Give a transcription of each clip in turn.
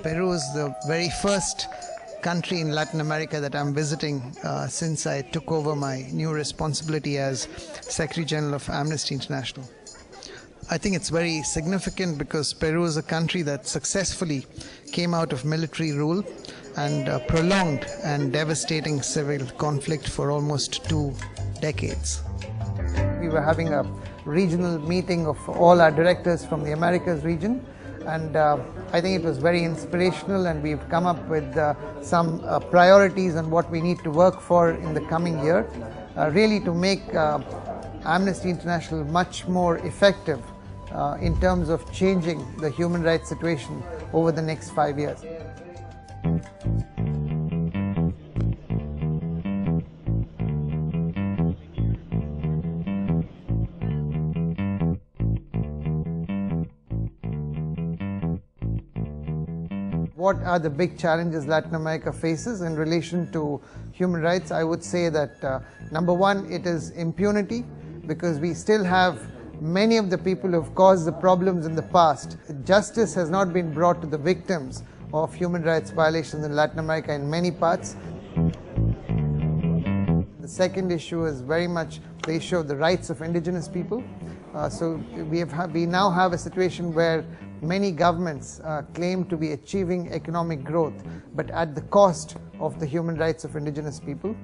Peru is the very first country in Latin America that I'm visiting since I took over my new responsibility as Secretary General of Amnesty International. I think it's very significant because Peru is a country that successfully came out of military rule and prolonged and devastating civil conflict for almost 2 decades. We were having a regional meeting of all our directors from the Americas region, and I think it was very inspirational, and we've come up with some priorities on what we need to work for in the coming year, really to make Amnesty International much more effective in terms of changing the human rights situation over the next 5 years. What are the big challenges Latin America faces in relation to human rights? I would say that number one, it is impunity, because we still have many of the people who have caused the problems in the past. Justice has not been brought to the victims of human rights violations in Latin America in many parts. The second issue is very much the issue of the rights of indigenous people. So we now have a situation where many governments claim to be achieving economic growth, but at the cost of the human rights of indigenous people.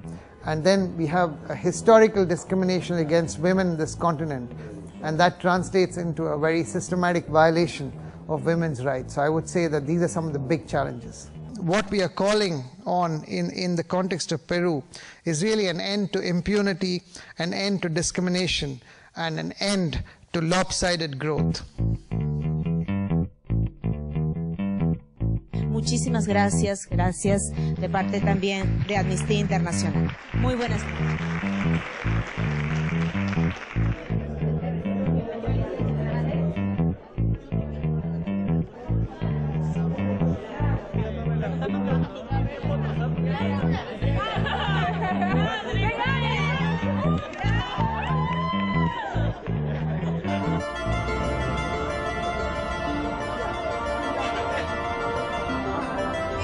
And then we have a historical discrimination against women in this continent, and that translates into a very systematic violation of women's rights. So I would say that these are some of the big challenges. What we are calling on in the context of Peru is really an end to impunity, an end to discrimination, and an end to lopsided growth. Muchísimas gracias, gracias de parte también de Amnistía Internacional. Muy buenas tardes.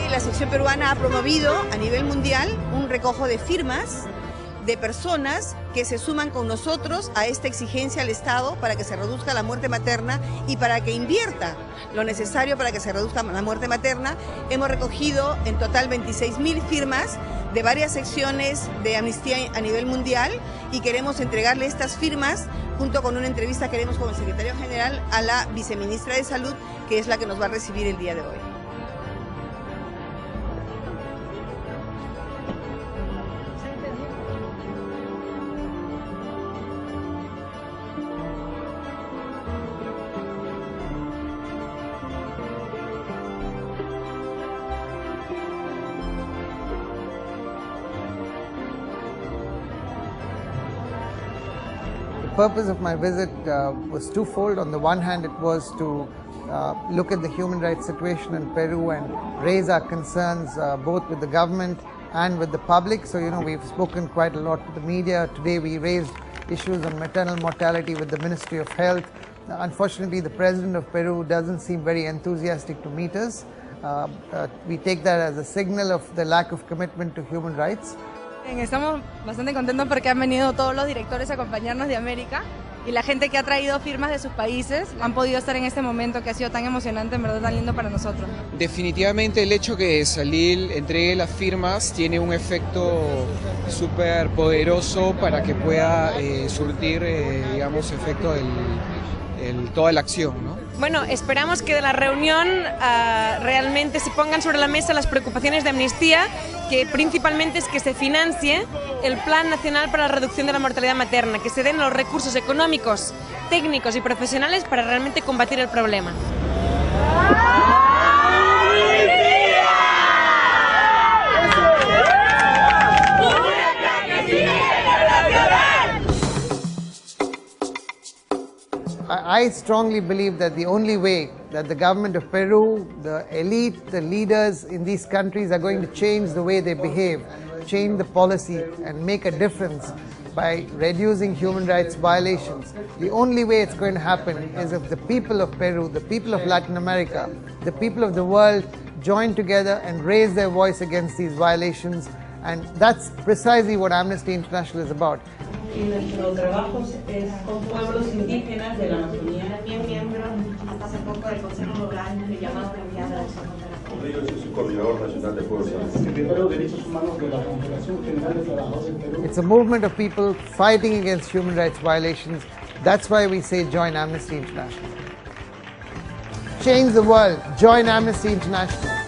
La Sección Peruana ha promovido a nivel mundial un recojo de firmas de personas que se suman con nosotros a esta exigencia al Estado para que se reduzca la muerte materna y para que invierta lo necesario para que se reduzca la muerte materna. Hemos recogido en total 26.000 firmas de varias secciones de Amnistía a nivel mundial y queremos entregarle estas firmas junto con una entrevista que haremos con el Secretario General a la Viceministra de Salud, que es la que nos va a recibir el día de hoy. The purpose of my visit was twofold. On the one hand, it was to look at the human rights situation in Peru and raise our concerns both with the government and with the public. So, we've spoken quite a lot to the media. Today we raised issues on maternal mortality with the Ministry of Health. Unfortunately, the President of Peru doesn't seem very enthusiastic to meet us. We take that as a signal of the lack of commitment to human rights. Estamos bastante contentos porque han venido todos los directores a acompañarnos de América y la gente que ha traído firmas de sus países han podido estar en este momento que ha sido tan emocionante, en verdad tan lindo para nosotros. Definitivamente el hecho que Salil entregue las firmas tiene un efecto súper poderoso para que pueda surtir, digamos, efecto toda la acción, ¿no? Bueno, esperamos que de la reunión realmente se pongan sobre la mesa las preocupaciones de Amnistía, que principalmente es que se financie el Plan Nacional para la Reducción de la Mortalidad Materna, que se den los recursos económicos, técnicos y profesionales para realmente combatir el problema. I strongly believe that the only way that the government of Peru, the elite, the leaders in these countries are going to change the way they behave change the policy and make a difference by reducing human rights violations, the only way it's going to happen is if the people of Peru, the people of Latin America, the people of the world join together and raise their voice against these violations, and that's precisely what Amnesty International is about. Y nuestro trabajo es con pueblos indígenas de la Amazonía, también miembro hasta hace poco del Consejo Local que llamamos la Unidad de Acción contra la Corrupción. Es el coordinador nacional de pueblos. Secretario de Derechos Humanos de la Confederación General de Trabajadores del Perú. It's a movement of people fighting against human rights violations. That's why we say join Amnesty International. Change the world. Join Amnesty International.